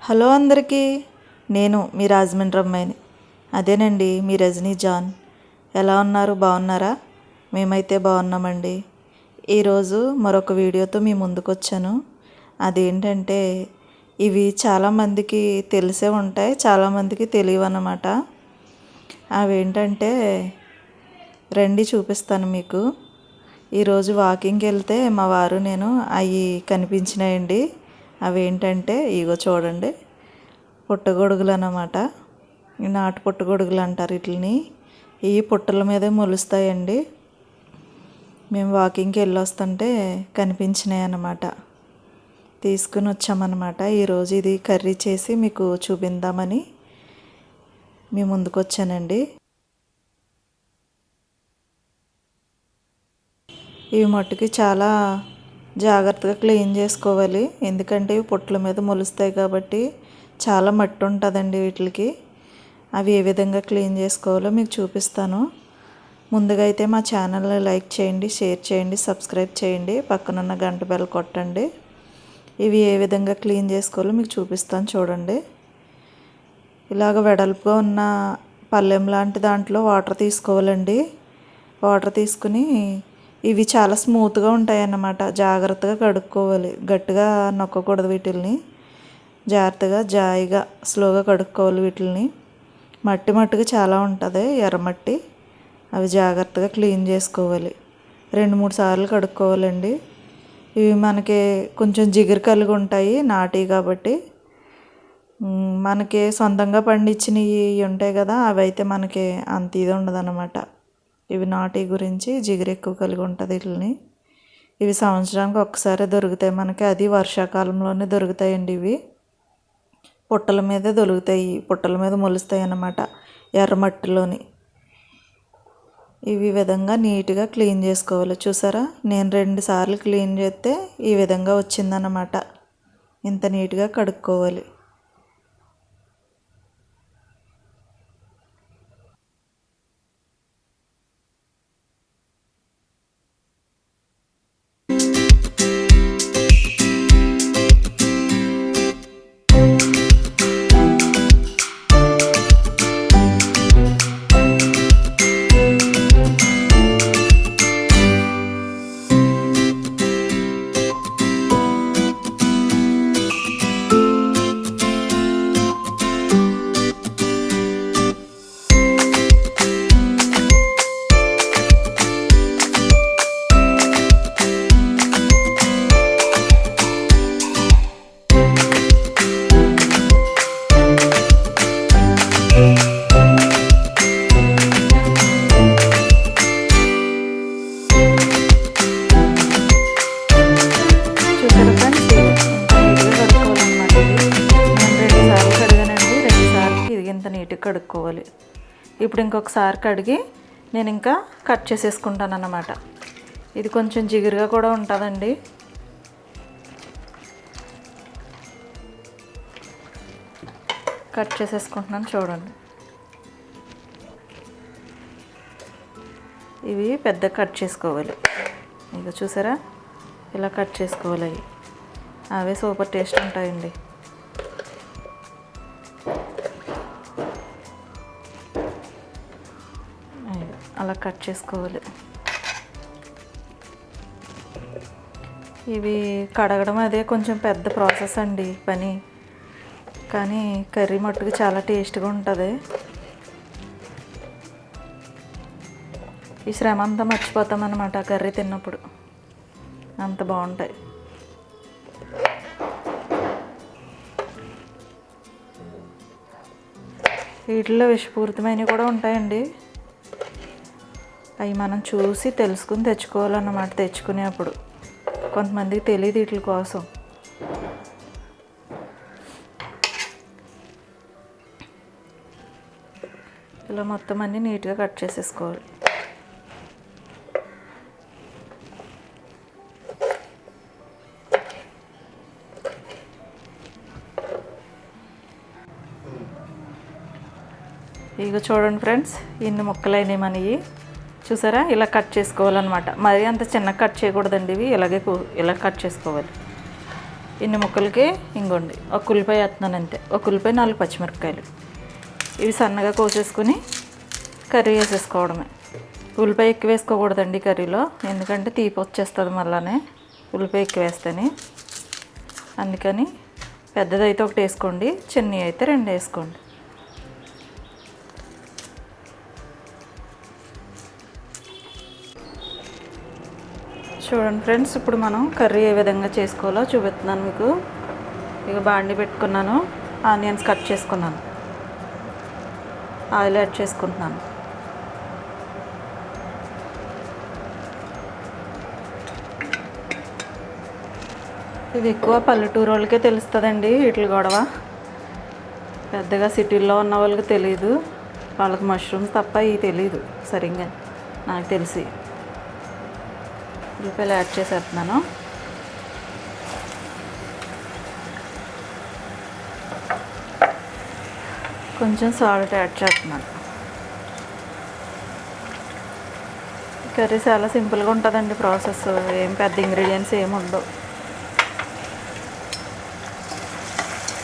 Hello అందరికీ, నేను మీ రాజమండ్రి అమ్మాయిని. అదేనండి మీ రజనీ జాన్. ఎలా ఉన్నారు? బాగున్నారా? మేమైతే బాగున్నామండి. ఈరోజు మరొక వీడియోతో మీ ముందుకు వచ్చాను. అదేంటంటే ఇవి చాలామందికి తెలిసే ఉంటాయి, చాలామందికి తెలియవు అన్నమాట. అవేంటంటే రండి చూపిస్తాను మీకు. ఈరోజు వాకింగ్కి వెళ్తే మా వారు నేను అవి కనిపించినాయండి. అవేంటంటే ఇగో చూడండి, పుట్టగొడుగులు అన్నమాట. నాటు పుట్టగొడుగులు అంటారు వీటిని. ఇవి పుట్టల మీదే మొలుస్తాయండి. మేము వాకింగ్కి వెళ్ళి వస్తుంటే కనిపించినాయి అన్నమాట. తీసుకుని వచ్చామన్నమాట. ఈరోజు ఇది కర్రీ చేసి మీకు చూపిందామని మీ ముందుకు వచ్చానండి. ఇవి మట్టుకి చాలా జాగ్రత్తగా క్లీన్ చేసుకోవాలి, ఎందుకంటే ఇవి పుట్టల మీద మొలుస్తాయి కాబట్టి చాలా మట్టి ఉంటుందండి వీటికి. అవి ఏ విధంగా క్లీన్ చేసుకోవాలో మీకు చూపిస్తాను. ముందుగా అయితే మా ఛానల్ని లైక్ చేయండి, షేర్ చేయండి, సబ్స్క్రైబ్ చేయండి, పక్కనున్న గంట బెల్ కొట్టండి. ఇవి ఏ విధంగా క్లీన్ చేసుకోవాలో మీకు చూపిస్తాను చూడండి. ఇలాగ వెడల్పుగా ఉన్న పళ్ళెం లాంటి దాంట్లో వాటర్ తీసుకోవాలండి. వాటర్ తీసుకుని ఇవి చాలా స్మూత్గా ఉంటాయి అన్నమాట. జాగ్రత్తగా కడుక్కోవాలి, గట్టిగా నొక్కకూడదు వీటిల్ని. జాగ్రత్తగా జాయిగా స్లోగా కడుక్కోవాలి వీటిల్ని. మట్టి మట్టుగా చాలా ఉంటుంది, ఎర్రమట్టి. అవి జాగ్రత్తగా క్లీన్ చేసుకోవాలి. 2-3 సార్లు కడుక్కోవాలండి. ఇవి మనకి కొంచెం జిగురు కలిగి ఉంటాయి, నాటి కాబట్టి. మనకి సొంతంగా పండించినవి ఉంటాయి కదా, అవి అయితే మనకి అంత ఇది ఉండదు అన్నమాట. ఇవి నాటి గురించి జిగురు ఎక్కువ కలిగి ఉంటుంది వీటిని. ఇవి సంవత్సరానికి ఒక్కసారి దొరుకుతాయి మనకి, అది వర్షాకాలంలోనే దొరుకుతాయండి. ఇవి పుట్టల మీద దొరుకుతాయి, పుట్టల మీద మొలుస్తాయి అన్నమాట, ఎర్రమట్టిలోని. ఇవి విధంగా నీట్గా క్లీన్ చేసుకోవాలి. చూసారా, నేను 2 సార్లు క్లీన్ చేస్తే ఈ విధంగా వచ్చిందన్నమాట. ఇంత నీట్గా కడుక్కోవాలి. నీట్గా కడుక్కోవాలి. ఇప్పుడు ఇంకొకసారి కడిగి నేను ఇంకా కట్ చేసేసుకుంటాను అన్నమాట. ఇది కొంచెం జిగురుగా కూడా ఉంటుందండి. కట్ చేసేసుకుంటున్నాను చూడండి. ఇవి పెద్ద కట్ చేసుకోవాలి. ఇక చూసారా, ఇలా కట్ చేసుకోవాలి. అవే సూపర్ టేస్ట్ ఉంటాయండి. అలా కట్ చేసుకోవాలి. ఇవి కడగడం అదే కొంచెం పెద్ద ప్రాసెస్ అండి పని, కానీ కర్రీ మట్టుకు చాలా టేస్ట్గా ఉంటుంది. ఈ శ్రమ అంతా మర్చిపోతామన్నమాట కర్రీ తిన్నప్పుడు, అంత బాగుంటాయి. వీటిల్లో విషపూరితమైనవి కూడా ఉంటాయండి. అవి మనం చూసి తెలుసుకుని తెచ్చుకోవాలన్నమాట. తెచ్చుకునేప్పుడు కొంతమందికి తెలియదు వీటి కోసం. ఇలా మొత్తం అన్నీ నీట్గా కట్ చేసేసుకోవాలి. ఇక చూడండి ఫ్రెండ్స్, ఇన్ని ముక్కలైనవి మనవి. చూసారా, ఇలా కట్ చేసుకోవాలన్నమాట. మరీ అంత చిన్న కట్ చేయకూడదండి. ఇవి ఇలా కట్ చేసుకోవాలి. ఇన్ని ముక్కలకి ఇంకోండి ఒక ఉల్లిపాయ వేస్తున్నాను అంతే. ఒక ఉల్లిపాయ 4 పచ్చిమిరపకాయలు ఇవి సన్నగా కోసేసుకుని కర్రీ వేసేసుకోవడమే. ఉల్లిపాయ ఎక్కువ వేసుకోకూడదండి కర్రీలో, ఎందుకంటే తీపి వచ్చేస్తుంది మళ్ళానే ఉల్లిపాయ ఎక్కువ వేస్తేనే. అందుకని పెద్దదైతే ఒకటి వేసుకోండి, చిన్నవి అయితే 2 వేసుకోండి. చూడండి ఫ్రెండ్స్, ఇప్పుడు మనం కర్రీ ఏ విధంగా చేసుకోవాలో చూపిస్తున్నాను మీకు. ఇక బాండి పెట్టుకున్నాను, ఆనియన్స్ కట్ చేసుకున్నాను, ఆయిల్ యాడ్ చేసుకుంటున్నాను. ఇది ఎక్కువ పల్లెటూరు వాళ్ళకే తెలుస్తుందండి వీటి గొడవ. పెద్దగా సిటీల్లో ఉన్న వాళ్ళకి తెలియదు, వాళ్ళకి మష్రూమ్స్ తప్ప ఇవి తెలియదు సరిగ్గా నాకు తెలిసి. ఉల్లిపాయలు యాడ్ చేసేస్తున్నాను. కొంచెం సాల్ట్ యాడ్ చేస్తున్నాను. కర్రీ చాలా సింపుల్గా ఉంటుందండి ప్రాసెస్, ఏం పెద్ద ఇంగ్రీడియంట్స్ ఏమి ఉండవు.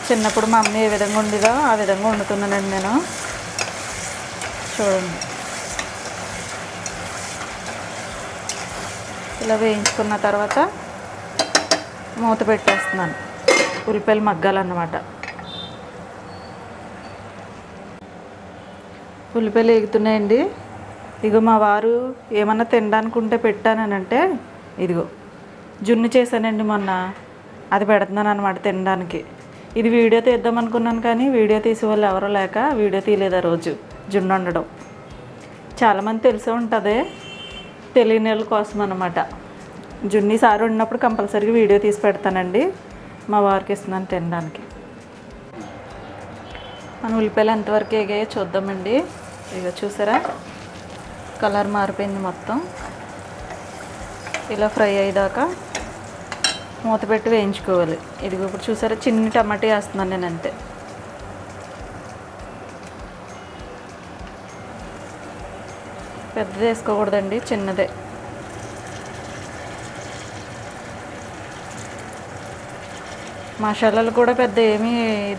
చిన్నప్పుడు మా అమ్మ ఏ విధంగా ఉండేదో ఆ విధంగా వండుతున్నానండి నేను. చూడండి, ఇలా వేయించుకున్న తర్వాత మూత పెట్టేస్తున్నాను, ఉల్లిపాయలు మగ్గాలన్నమాట. ఉల్లిపాయలు వేగుతున్నాయండి. ఇగో మా వారు ఏమన్నా తినడానికి ఉంటే పెట్టానంటే ఇదిగో జున్ను చేశానండి మొన్న, అది పెడుతున్నాను అనమాట తినడానికి. ఇది వీడియో తీద్దాం అనుకున్నాను కానీ వీడియో తీసే వాళ్ళు ఎవరో లేక వీడియో తీయలేదు ఆ రోజు. జున్ను వండడం చాలామంది తెలిసే ఉంటుంది, తెలియని వాళ్ళ కోసం అన్నమాట. జున్ని సారి వండినప్పుడు కంపల్సరీగా వీడియో తీసి పెడతానండి, మా వారికి ఇస్తున్నాను తినడానికి. మన ఉల్లిపాయలు ఎంతవరకు ఎగాయో చూద్దామండి. ఇక చూసారా, కలర్ మారిపోయింది మొత్తం. ఇలా ఫ్రై అయ్యేదాకా మూత పెట్టి వేయించుకోవాలి. ఇదిగో ఇప్పుడు చూసారా, చిన్న టమాటా వేస్తున్నాను నేను అంతే. పెద్దది వేసుకోకూడదండి, చిన్నదే. మసాలాలు కూడా పెద్ద ఏమీ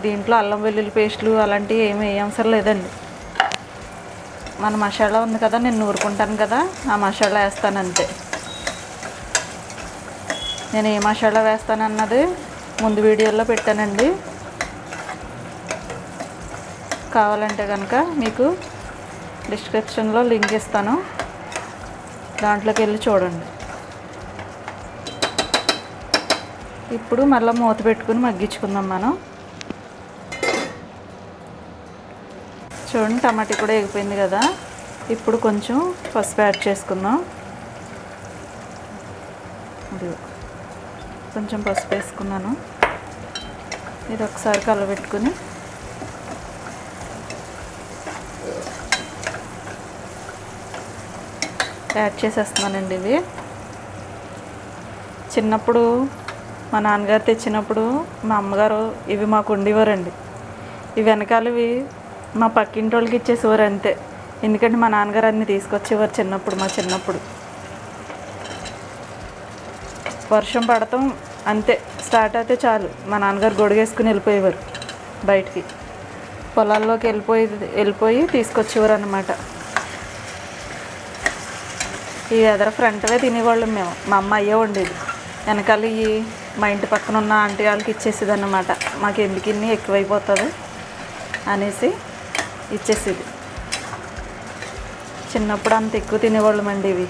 దీంట్లో అల్లం వెల్లుల్లి పేస్టులు అలాంటివి ఏమీ అవసరం లేదండి. మన మసాలా ఉంది కదా, నేను నూరుకుంటాను కదా, ఆ మసాలా వేస్తాను అంతే. నేను ఏ మసాలా వేస్తానన్నది ముందు వీడియోలో పెట్టానండి, కావాలంటే కనుక మీకు డిస్క్రిప్షన్లో లింక్ ఇస్తాను, దాంట్లోకి వెళ్ళి చూడండి. ఇప్పుడు మళ్ళీ మూత పెట్టుకుని మగ్గించుకుందాం మనం. చూడండి, టమాటా కూడా ఎగిపోయింది కదా. ఇప్పుడు కొంచెం పసుపు యాడ్ చేసుకుందాం. కొంచెం పసుపు వేసుకున్నాను. ఇది ఒకసారి కలబెట్టుకుని యాడ్ చేసేస్తున్నానండి. ఇవి చిన్నప్పుడు మా నాన్నగారు తెచ్చినప్పుడు మా అమ్మగారు ఇవి మాకు ఉండేవారండి. ఇవి వెనకాలవి మా పక్కింటి వాళ్ళకి ఇచ్చేసేవారు అంతే, ఎందుకంటే మా నాన్నగారు అన్నీ తీసుకొచ్చేవారు చిన్నప్పుడు. మా చిన్నప్పుడు వర్షం పడతాం అంతే, స్టార్ట్ అయితే చాలు మా నాన్నగారు గొడుగేసుకుని వెళ్ళిపోయేవారు బయటికి, పొలాల్లోకి వెళ్ళిపోయి తీసుకొచ్చేవారు అన్నమాట. ఈ ఎదర ఫ్రంట్వే తినేవాళ్ళం మేము. మా అమ్మ అయ్యే ఉండేది, వెనకాల ఈ మా ఇంటి పక్కన ఉన్న ఆంటీ వాళ్ళకి ఇచ్చేసేది అన్నమాట. మాకు ఎందుకు ఇన్ని ఎక్కువైపోతుంది అనేసి ఇచ్చేసేది. చిన్నప్పుడు అంత ఎక్కువ తినేవాళ్ళం అండి ఇవి.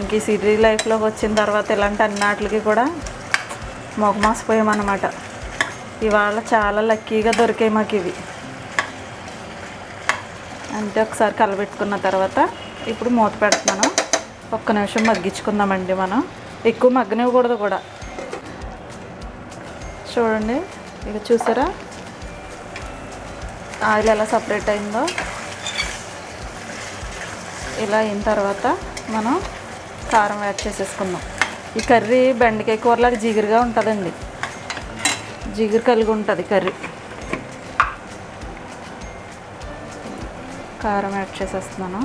ఇంక ఈ సిటీ లైఫ్లోకి వచ్చిన తర్వాత ఇలాంటి అన్నిటికి కూడా మొగమాసిపోయామన్నమాట. ఇవాళ చాలా లక్కీగా దొరికాయి మాకు ఇవి. అంతే, ఒకసారి కలబెట్టుకున్న తర్వాత ఇప్పుడు మూత పెడుతున్నాను. ఒక్క నిమిషం మగ్గించుకుందామండి. మనం ఎక్కువ మగ్గనివ్వకూడదు కూడా. చూడండి, ఇక చూసారా ఆయిల్ ఎలా సపరేట్ అయిందో. ఇలా అయిన తర్వాత మనం కారం యాడ్ చేసేసుకుందాం. ఈ కర్రీ బెండకాయ కూరలాగా జిగురుగా ఉంటుందండి, జిగురు కలిగి ఉంటుంది కర్రీ. కారం యాడ్ చేసేస్తున్నాను.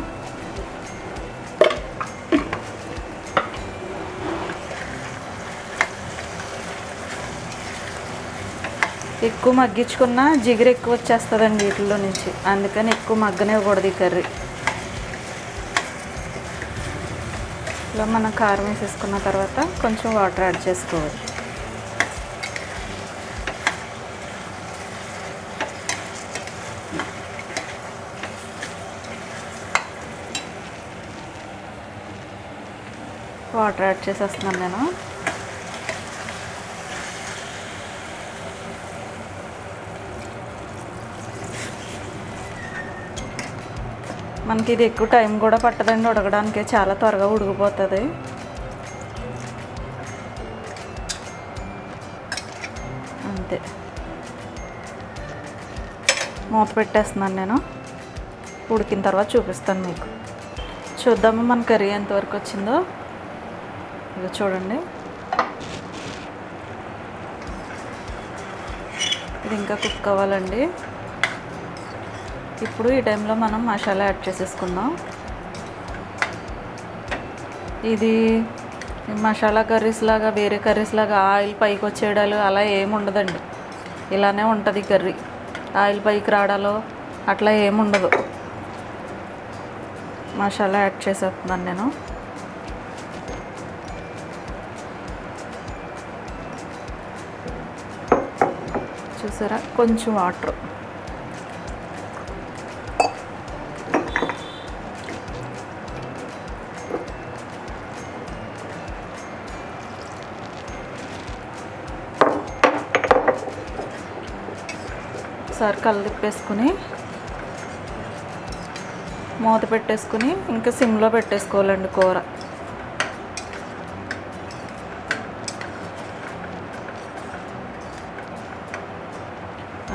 ఎక్కువ మగ్గించుకున్న జిగురు ఎక్కువ వచ్చేస్తుందండి వీటిలో నుంచి, అందుకని ఎక్కువ మగ్గనివ్వకూడదు ఈ కర్రీ. ఇలా మనం కారం వేసేసుకున్న తర్వాత కొంచెం వాటర్ యాడ్ చేసుకోవాలి. వాటర్ యాడ్ చేసేస్తున్నాను నేను. మనకి ఇది ఎక్కువ టైం కూడా పట్టదండి ఉడకడానికి, చాలా త్వరగా ఉడికిపోతుంది. అంతే, మూత పెట్టేస్తున్నాను నేను. ఉడికిన తర్వాత చూపిస్తాను మీకు. చూద్దాము మన కర్రీ ఎంతవరకు వచ్చిందో. ఇక చూడండి, ఇది ఇంకా కుక్ అవ్వాలండి. ఇప్పుడు ఈ టైంలో మనం మసాలా యాడ్ చేసేసుకుందాం. ఇది మసాలా కర్రీస్ లాగా, వేరే కర్రీస్ లాగా ఆయిల్ పైకి వచ్చేయడాలు అలా ఏమి ఉండదండి. ఇలానే ఉంటుంది కర్రీ. ఆయిల్ పైకి రావడాలో అట్లా ఏముండదు. మసాలా యాడ్ చేసేస్తున్నాను నేను. చూసారా, కొంచెం వాటర్. ఒకసారి కలిపేసుకుని మూత పెట్టేసుకుని ఇంకా సిమ్లో పెట్టేసుకోవాలండి కూర.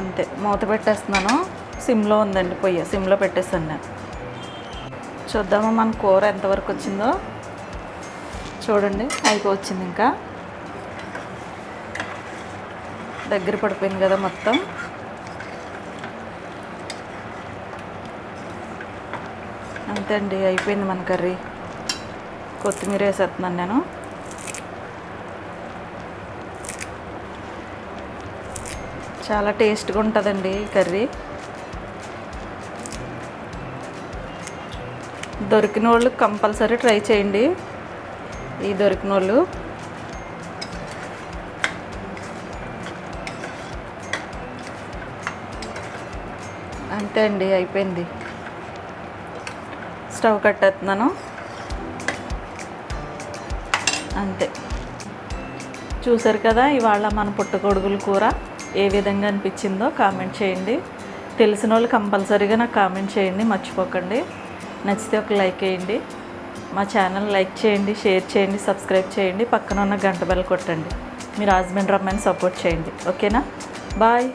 అంతే, మూత పెట్టేస్తున్నాను. సిమ్లో ఉందండి పొయ్యి, సిమ్లో పెట్టేస్తాను నేను. చూద్దామా మన కూర ఎంతవరకు వచ్చిందో. చూడండి, అయిపోయింది. ఇంకా దగ్గర పడిపోయింది కదా మొత్తం. అంతే అండి, అయిపోయింది మన కర్రీ. కొత్తిమీర వేసేస్తున్నాను నేను. చాలా టేస్ట్గా ఉంటుందండి ఈ కర్రీ. దొరికిన వాళ్ళు కంపల్సరీ ట్రై చేయండి. ఈ దొరికిన వాళ్ళు అంతే అండి, అయిపోయింది. స్టవ్ కట్టేస్తున్నాను. అంతే, చూసారు కదా ఇవాళ మన పుట్టగొడుగుల కూర ఏ విధంగా అనిపించిందో కామెంట్ చేయండి. తెలిసిన వాళ్ళు కంపల్సరీగా నాకు కామెంట్ చేయండి, మర్చిపోకండి. నచ్చితే ఒక లైక్ వేయండి. మా ఛానల్ లైక్ చేయండి, షేర్ చేయండి, సబ్స్క్రైబ్ చేయండి. పక్కన ఉన్న గంట బెల్ కొట్టండి. మీ హస్బెండ్ రమ్మని సపోర్ట్ చేయండి. ఓకేనా? బాయ్.